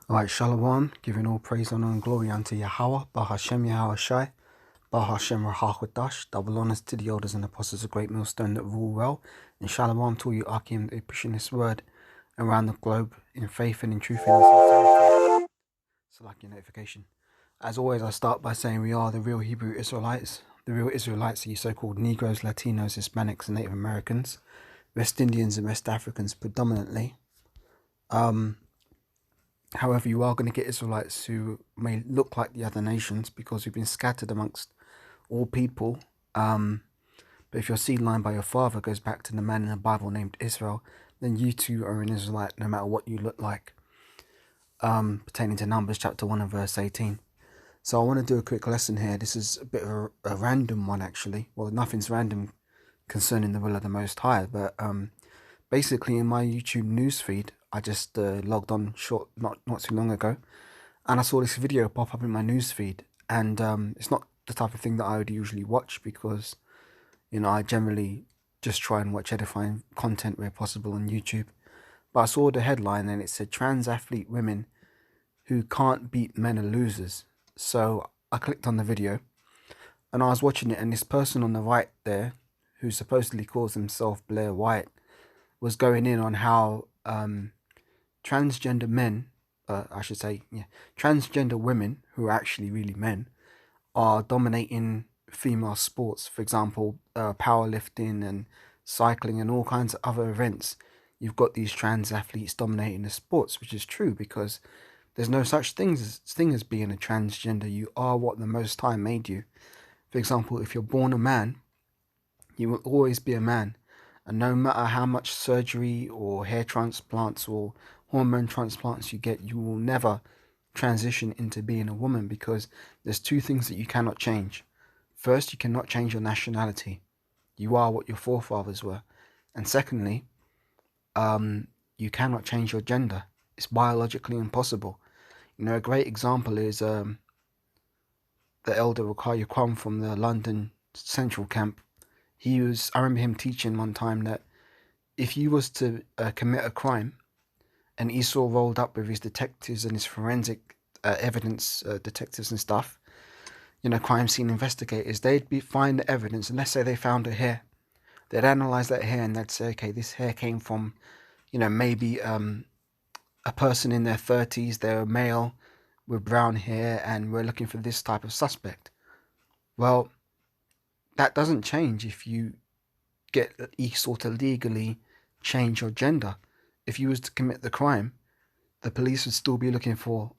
Alright, Shalom, giving all praise, honor, and glory unto Yahweh, Bahashem Yahweh Shai, Bahashem Rahakwadash, double honors to the elders and apostles of Great Millstone that rule well, and Shalom to all you Akim that are pushing this word around the globe in faith and in truth and in sincerity. So like your notification. As always, I start by saying we are the real Hebrew Israelites. The real Israelites are you so-called Negroes, Latinos, Hispanics, and Native Americans, West Indians and West Africans predominantly. However, you are going to get Israelites who may look like the other nations because we've been scattered amongst all people. But if your seed line by your father goes back to the man in the Bible named Israel, then you too are an Israelite no matter what you look like. Pertaining to Numbers chapter 1 and verse 18. So I want to do a quick lesson here. This is a bit of a random one actually. Well, nothing's random concerning the will of the Most High, but basically in my YouTube newsfeed, I just logged on not too long ago, and I saw this video pop up in my newsfeed, and it's not the type of thing that I would usually watch because, you know, I generally just try and watch edifying content where possible on YouTube. But I saw the headline and it said trans athlete women who can't beat men are losers. So I clicked on the video and I was watching it, and this person on the right there, who supposedly calls himself Blair White, was going in on how transgender men, transgender women who are actually really men are dominating female sports. For example, powerlifting and cycling and all kinds of other events. You've got these trans athletes dominating the sports, which is true because there's no such thing as being a transgender. You are what the Most High made you. For example, if you're born a man, you will always be a man. And no matter how much surgery or hair transplants or hormone transplants you get, you will never transition into being a woman because there's two things that you cannot change. First, you cannot change your nationality. You are what your forefathers were. And secondly, you cannot change your gender. It's biologically impossible. You know, a great example is the elder Rukiah Kwam from the London Central Camp. I remember him teaching one time that if you was to commit a crime and Esau rolled up with his detectives and his forensic evidence detectives and stuff, you know, crime scene investigators, they'd find the evidence, and let's say they found a hair. They'd analyze that hair and they'd say, okay, this hair came from, you know, maybe a person in their 30s, they're a male with brown hair, and we're looking for this type of suspect. Well, that doesn't change if you get Esau to legally change your gender. If you was to commit the crime, the police would still be looking for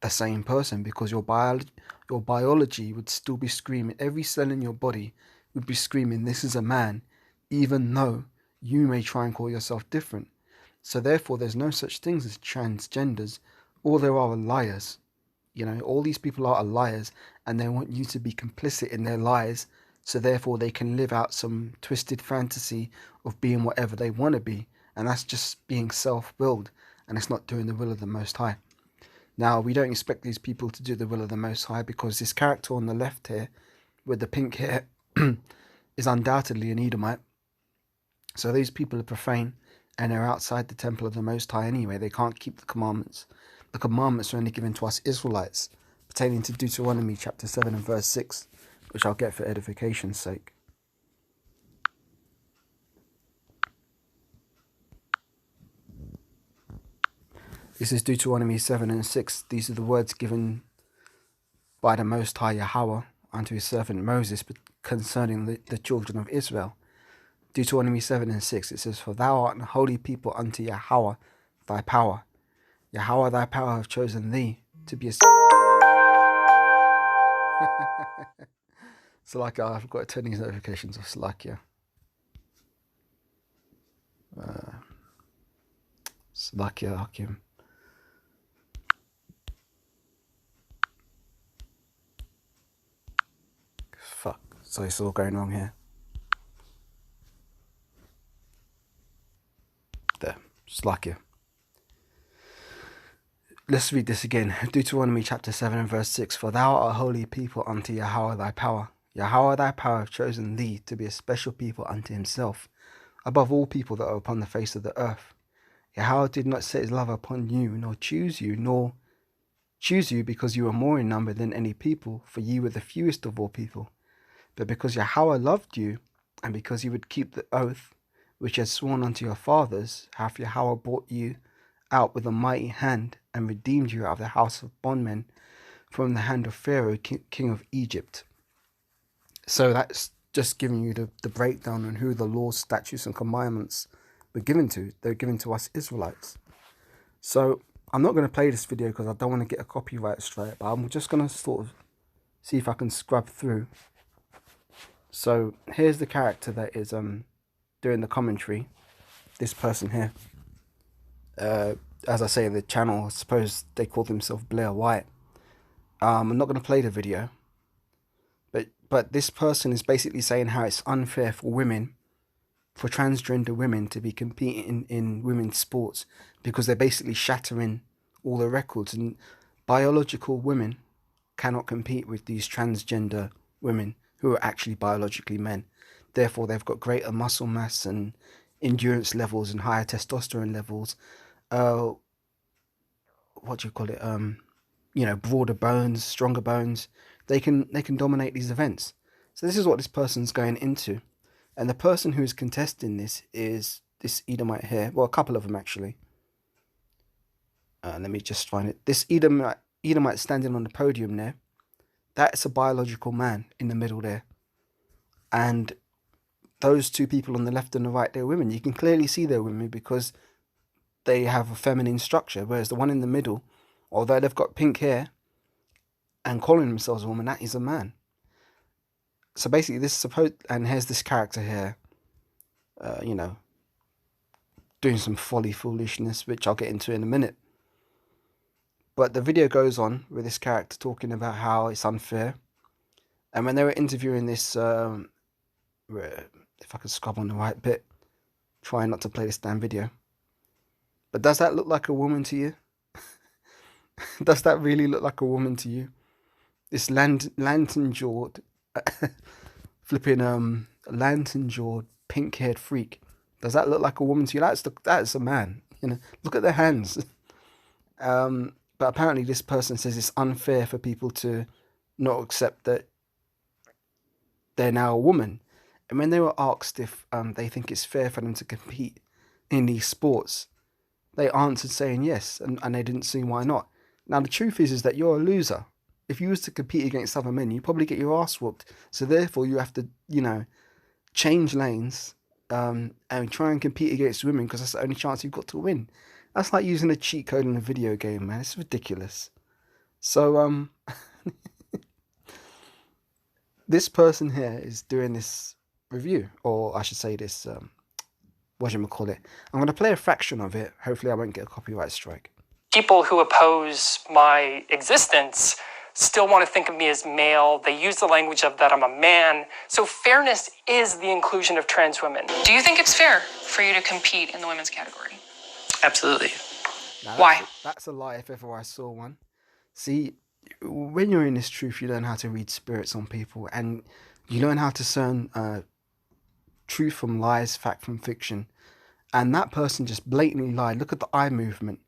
the same person because your biology would still be screaming. Every cell in your body would be screaming, this is a man, even though you may try and call yourself different. So therefore, there's no such things as transgenders. All there are liars. You know, all these people are liars, and they want you to be complicit in their lies, so therefore they can live out some twisted fantasy of being whatever they want to be. And that's just being self-willed, and it's not doing the will of the Most High. Now, we don't expect these people to do the will of the Most High because this character on the left here with the pink hair is undoubtedly an Edomite. So these people are profane, and they're outside the temple of the Most High anyway. They can't keep the commandments. The commandments are only given to us Israelites, pertaining to Deuteronomy chapter 7 and verse 6, which I'll get for edification's sake. This is Deuteronomy 7 and 6. These are the words given by the Most High Yahweh unto his servant Moses concerning the children of Israel. Deuteronomy 7 and 6, it says, for thou art a holy people unto Yahweh thy power. Yahweh thy power have chosen thee to be a... Salakia, I've got to turn these notifications off. Salakia. Salakia Hakim. Fuck. So it's all going wrong here. There. Salakia. Let's read this again. Deuteronomy chapter 7 and verse 6. For thou art a holy people unto Yahweh thy power. Yahweh thy power have chosen thee to be a special people unto himself, above all people that are upon the face of the earth. Yahweh did not set his love upon you, nor choose you, nor choose you because you are more in number than any people, for ye were the fewest of all people. But because Yahweh loved you, and because you would keep the oath which he had sworn unto your fathers, hath Yahweh brought you out with a mighty hand, and redeemed you out of the house of bondmen, from the hand of Pharaoh, king of Egypt. So that's just giving you the breakdown on who the laws, statutes, and commandments were given to. They're given to us Israelites. So I'm not going to play this video because I don't want to get a copyright strike, but I'm just going to sort of see if I can scrub through. So here's the character that is doing the commentary. This person here. As I say in the channel, I suppose they call themselves Blair White. I'm not going to play the video. But this person is basically saying how it's unfair for women, for transgender women to be competing in women's sports, because they're basically shattering all the records, and biological women cannot compete with these transgender women who are actually biologically men. Therefore, they've got greater muscle mass and endurance levels and higher testosterone levels. What do you call it? Broader bones, stronger bones. They can dominate these events. So this is what this person's going into. And the person who's contesting this is this Edomite here. Well, a couple of them actually. Let me just find it. This Edomite standing on the podium there. That's a biological man in the middle there. And those two people on the left and the right, they're women. You can clearly see they're women because they have a feminine structure. Whereas the one in the middle, although they've got pink hair and calling themselves a woman, that is a man. So basically and here's this character here, doing some foolishness, which I'll get into in a minute. But the video goes on with this character talking about how it's unfair. And when they were interviewing this, if I could scrub on the right bit, try not to play this damn video. But does that look like a woman to you? Does that really look like a woman to you? This lantern-jawed, lantern-jawed, pink-haired freak. Does that look like a woman to you? That's a man. Look at their hands. But apparently this person says it's unfair for people to not accept that they're now a woman. And when they were asked if they think it's fair for them to compete in these sports, they answered saying yes, and they didn't see why not. Now the truth is that you're a loser. If you was to compete against other men, you probably get your ass whooped. So therefore you have to, change lanes and try and compete against women because that's the only chance you've got to win. That's like using a cheat code in a video game, man. It's ridiculous. So this person here is doing this review, or I should say this, whatchamacallit. I'm going to play a fraction of it. Hopefully I won't get a copyright strike. People who oppose my existence still want to think of me as male. They use the language of that I'm a man. So fairness is the inclusion of trans women. Do you think it's fair for you to compete in the women's category? Absolutely. Now, Why? That's a lie if ever I saw one. See, when you're in this truth, you learn how to read spirits on people, and you learn how to discern truth from lies, fact from fiction. And that person just blatantly lied. Look at the eye movement.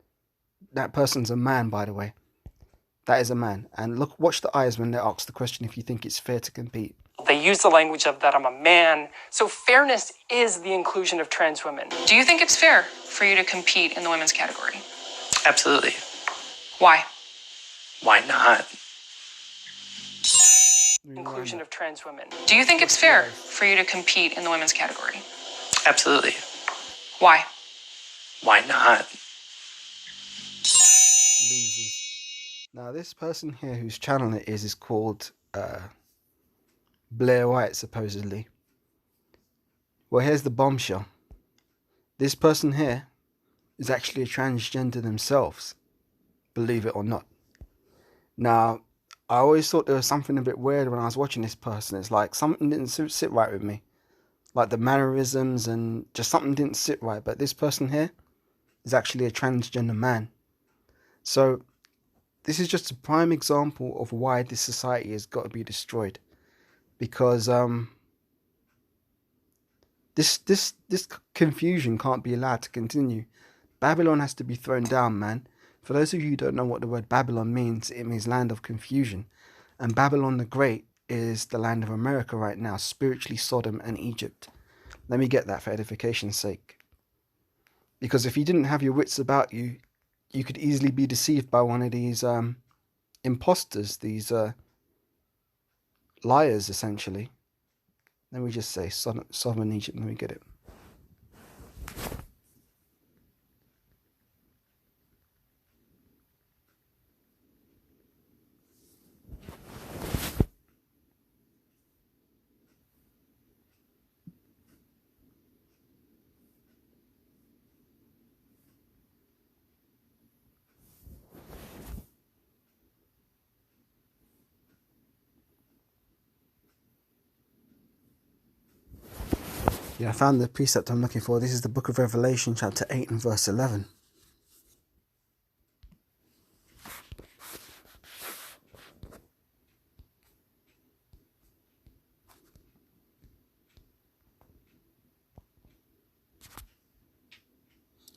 That person's a man, by the way. That is a man. And watch the eyes when they're asked the question if you think it's fair to compete. They use the language of that I'm a man. So fairness is the inclusion of trans women. Do you think it's fair for you to compete in the women's category? Absolutely. Why? Why not? Inclusion of trans women. Do you think it's fair for you to compete in the women's category? Absolutely. Why? Why not? Losers. Now this person here whose channel it is called Blair White, supposedly. Well, here's the bombshell. This person here is actually a transgender themselves, believe it or not. Now, I always thought there was something a bit weird when I was watching this person. It's like something didn't sit right with me. Like the mannerisms and just something didn't sit right. But this person here is actually a transgender man. So this is just a prime example of why this society has got to be destroyed. Because this confusion can't be allowed to continue. Babylon has to be thrown down, man. For those of you who don't know what the word Babylon means, it means land of confusion. And Babylon the Great is the land of America right now, spiritually Sodom and Egypt. Let me get that for edification's sake. Because if you didn't have your wits about you, you could easily be deceived by one of these imposters, these liars, essentially. Let me just say Sodom and Egypt. Let me get it. Yeah, I found the precept I'm looking for. This is the book of Revelation, chapter 8 and verse 11.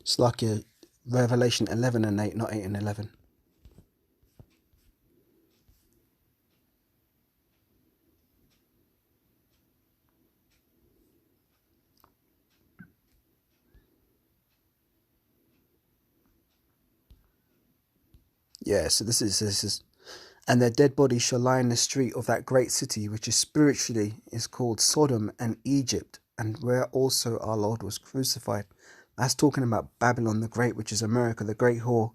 It's like Revelation 11 and 8, not 8 and 11. Yeah, so this is, and their dead bodies shall lie in the street of that great city, which is spiritually is called Sodom and Egypt, and where also our Lord was crucified. That's talking about Babylon the Great, which is America, the great whore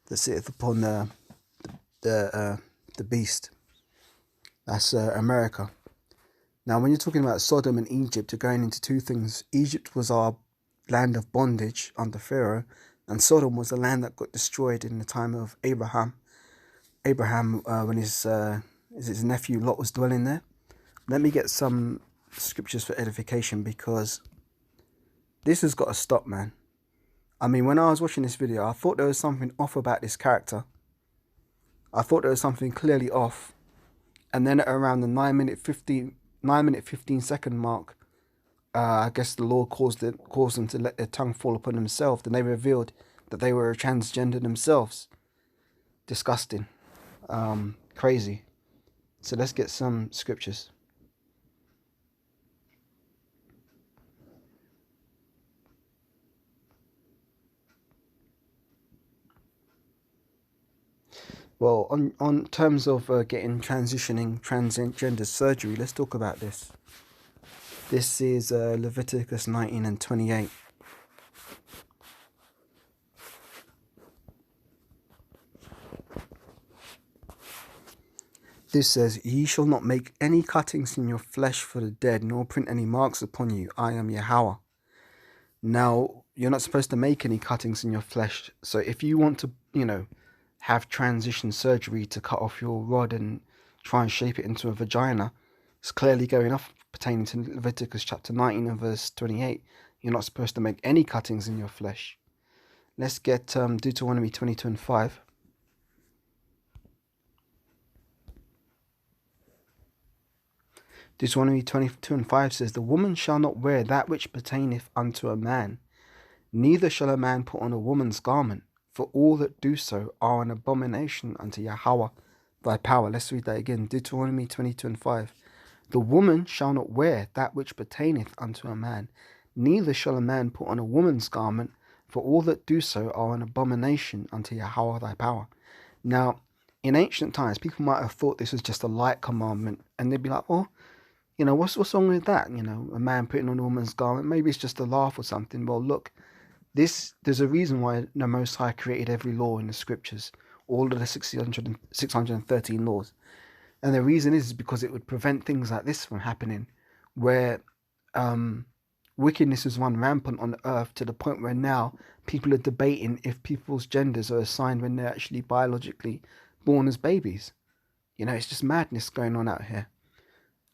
that sitteth upon the beast. That's America. Now, when you're talking about Sodom and Egypt, you're going into two things. Egypt was our land of bondage under Pharaoh, and Sodom was the land that got destroyed in the time of Abraham. When his nephew Lot was dwelling there. Let me get some scriptures for edification, because this has got to stop, man. I mean, when I was watching this video, I thought there was something off about this character. I thought there was something clearly off. And then at around the 9 minute 15 second mark, I guess the Lord caused them to let their tongue fall upon themselves, and they revealed that they were transgender themselves. Disgusting. Crazy. So let's get some scriptures. Well, on terms of getting transitioning transgender surgery, let's talk about this. This is Leviticus 19 and 28. This says, Ye shall not make any cuttings in your flesh for the dead, nor print any marks upon you. I am Yahweh. Now, you're not supposed to make any cuttings in your flesh. So if you want to, have transition surgery to cut off your rod and try and shape it into a vagina, it's clearly going off pertaining to Leviticus chapter 19 and verse 28. You're not supposed to make any cuttings in your flesh. Let's get Deuteronomy 22 and 5. Deuteronomy 22 and 5 says, The woman shall not wear that which pertaineth unto a man, neither shall a man put on a woman's garment, for all that do so are an abomination unto Yahweh thy power. Let's read that again. Deuteronomy 22 and 5. The woman shall not wear that which pertaineth unto a man, neither shall a man put on a woman's garment, for all that do so are an abomination unto Yahweh thy power. Now, in ancient times, people might have thought this was just a light commandment, and they'd be like, well, what's wrong with that? A man putting on a woman's garment, maybe it's just a laugh or something. Well, look, there's a reason why the Most High created every law in the scriptures, all of the 613 laws. And the reason is because it would prevent things like this from happening, where wickedness has run rampant on the earth to the point where now people are debating if people's genders are assigned when they're actually biologically born as babies. It's just madness going on out here.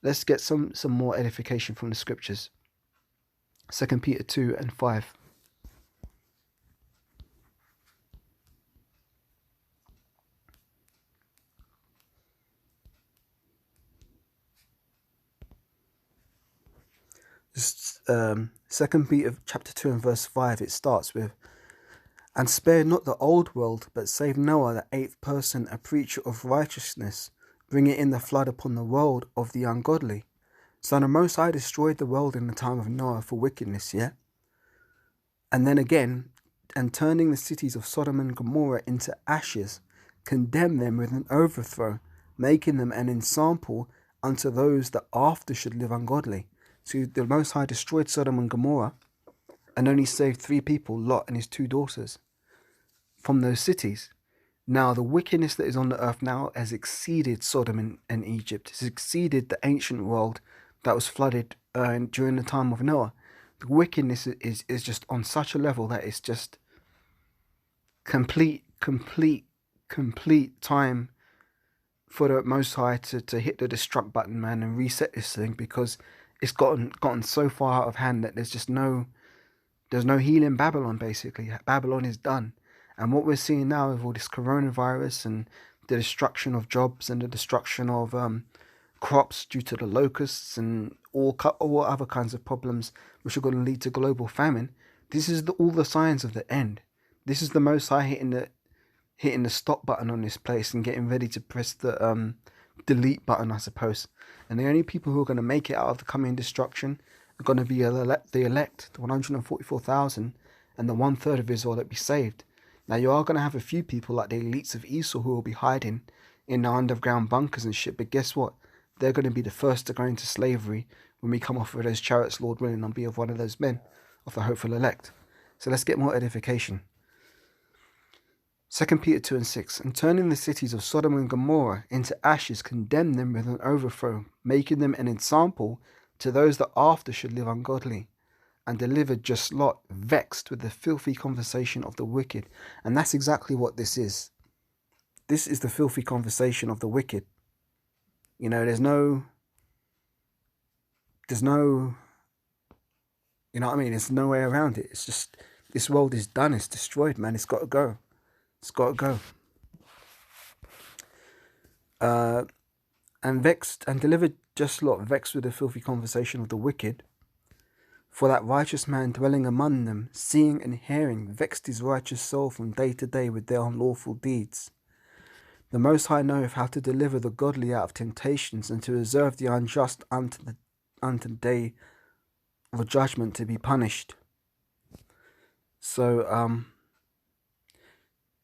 Let's get some more edification from the scriptures. 2 Peter 2 and 5. Second Peter chapter 2 and verse 5, it starts with, And spared not the old world, but saved Noah, the eighth person, a preacher of righteousness, bringing in the flood upon the world of the ungodly. So the Most High destroyed the world in the time of Noah for wickedness, yeah? And then again, and turning the cities of Sodom and Gomorrah into ashes, condemned them with an overthrow, making them an ensample unto those that after should live ungodly. So the Most High destroyed Sodom and Gomorrah and only saved 3 people, Lot and his 2 daughters, from those cities. Now, the wickedness that is on the earth now has exceeded Sodom and Egypt. It's exceeded the ancient world that was flooded during the time of Noah. The wickedness is just on such a level that it's just complete time for the Most High to hit the destruct button, man, and reset this thing, because it's gotten so far out of hand that there's no healing Babylon, basically. Babylon is done. And what we're seeing now with all this coronavirus and the destruction of jobs and the destruction of crops due to the locusts and all other kinds of problems which are going to lead to global famine, this is all the signs of the end. This is the Most High hitting the stop button on this place and getting ready to press the delete button, I suppose. And the only people who are going to make it out of the coming destruction are going to be the elect, the 144,000, and the 1/3 of Israel that be saved. Now, you are going to have a few people like the elites of Esau who will be hiding in the underground bunkers and shit, but guess what? They're going to be the first to go into slavery when we come off of those chariots, Lord willing, and be of one of those men, of the hopeful elect. So let's get more edification. 2 Peter 2:6, and turning the cities of Sodom and Gomorrah into ashes, condemned them with an overthrow, making them an example to those that after should live ungodly, and delivered just Lot, vexed with the filthy conversation of the wicked. And that's exactly what this is. This is the filthy conversation of the wicked. You know, there's no, you know what I mean? There's no way around it. It's just, this world is done. It's destroyed, man. It's got to go. It's got to go. And vexed, and delivered just Lot, vexed with the filthy conversation of the wicked. For that righteous man dwelling among them, seeing and hearing, vexed his righteous soul from day to day with their unlawful deeds. The Most High knoweth how to deliver the godly out of temptations, and to reserve the unjust unto the day of judgment to be punished. So,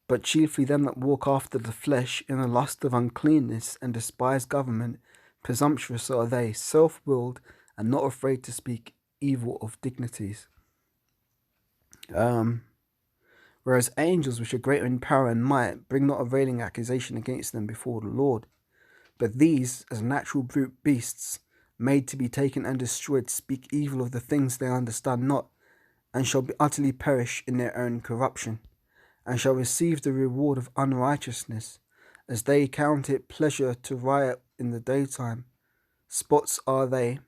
but chiefly them that walk after the flesh in the lust of uncleanness and despise government, presumptuous are they, self-willed, and not afraid to speak evil of dignities. Whereas angels, which are greater in power and might, bring not availing accusation against them before the Lord. But these, as natural brute beasts, made to be taken and destroyed, speak evil of the things they understand not, and shall be utterly perish in their own corruption, and shall receive the reward of unrighteousness, as they count it pleasure to riot in the daytime. Spots they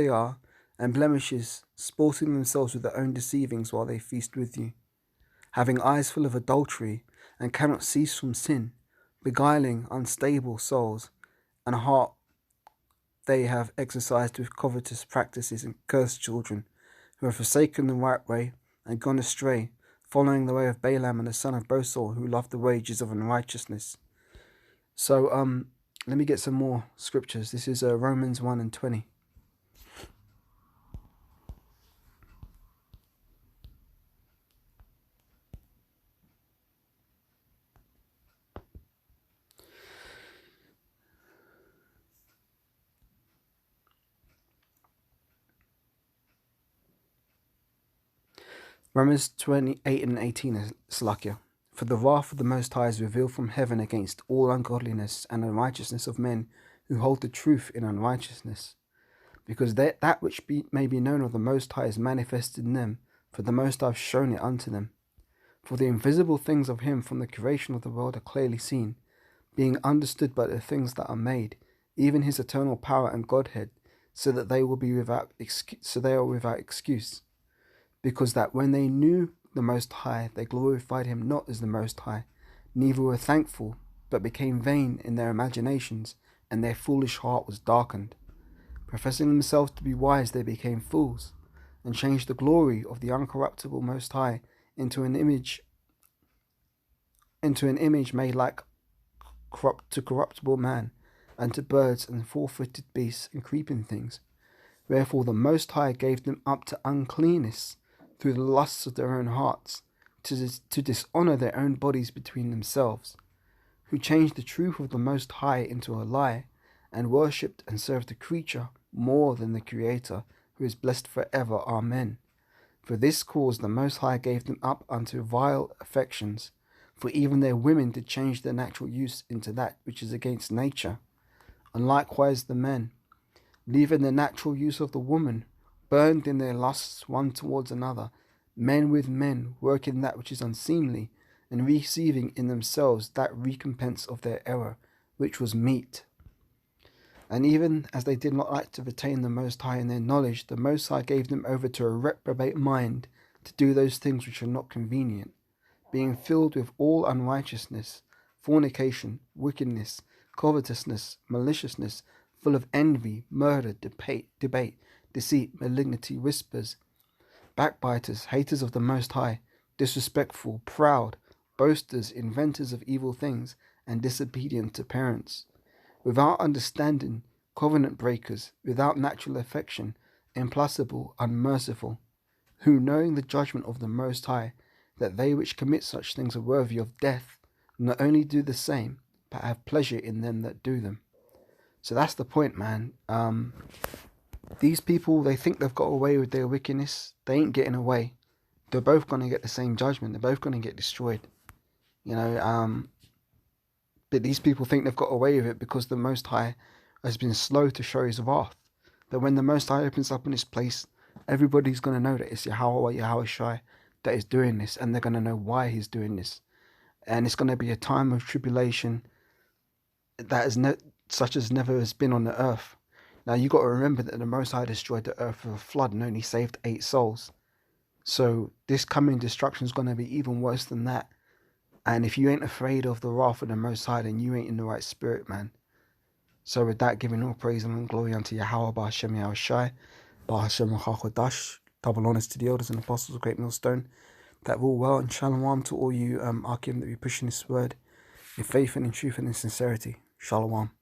are, and blemishes, sporting themselves with their own deceivings while they feast with you, having eyes full of adultery, and cannot cease from sin, beguiling unstable souls, and a heart they have exercised with covetous practices, and cursed children, who have forsaken the right way, and gone astray, following the way of Balaam and the son of Bosor, who loved the wages of unrighteousness. So, let me get some more scriptures. This is Romans 1:20. Romans 28:18 is Slakia. For the wrath of the Most High is revealed from heaven against all ungodliness and unrighteousness of men who hold the truth in unrighteousness. Because that which may be known of the Most High is manifested in them, for the Most High hath shown it unto them. For the invisible things of him from the creation of the world are clearly seen, being understood by the things that are made, even his eternal power and Godhead, so that they will be without excuse. Because that when they knew the Most High, they glorified him not as the Most High, neither were thankful, but became vain in their imaginations, and their foolish heart was darkened. Professing themselves to be wise, they became fools, and changed the glory of the uncorruptible Most High into an image made like to corruptible man, and to birds and four-footed beasts and creeping things. Wherefore the Most High gave them up to uncleanness through the lusts of their own hearts, to dishonour their own bodies between themselves, who changed the truth of the Most High into a lie, and worshipped and served the creature more than the Creator, who is blessed for ever. Amen. For this cause the Most High gave them up unto vile affections, for even their women did change their natural use into that which is against nature. And likewise the men, leaving the natural use of the woman, burned in their lusts one towards another, men with men, working that which is unseemly, and receiving in themselves that recompense of their error, which was meet. And even as they did not like to retain the Most High in their knowledge, the Most High gave them over to a reprobate mind, to do those things which are not convenient, being filled with all unrighteousness, fornication, wickedness, covetousness, maliciousness, full of envy, murder, debate, deceit, malignity, whispers, backbiters, haters of the Most High, disrespectful, proud, boasters, inventors of evil things, and disobedient to parents, without understanding, covenant breakers, without natural affection, implacable, unmerciful, who, knowing the judgment of the Most High, that they which commit such things are worthy of death, not only do the same, but have pleasure in them that do them. So that's the point, man. These people, they think they've got away with their wickedness. They ain't getting away. They're both going to get the same judgment. They're both going to get destroyed. But these people think they've got away with it because the Most High has been slow to show his wrath. But when the Most High opens up in this place, everybody's going to know that it's Yahweh Shai that is doing this, and they're going to know why he's doing this. And it's going to be a time of tribulation that is such as never has been on the earth. Now you got to remember that the Most High destroyed the earth with a flood and only saved 8 souls. So this coming destruction is going to be even worse than that. And if you ain't afraid of the wrath of the Most High, then you ain't in the right spirit, man. So with that, giving all praise and glory unto Yahweh, Ba'ashem Yahushai, Ba'ashem Chachodash, double honors to the elders and apostles of Great Millstone, that rule well, and shalom to all you Akim that be pushing this word in faith and in truth and in sincerity. Shalom.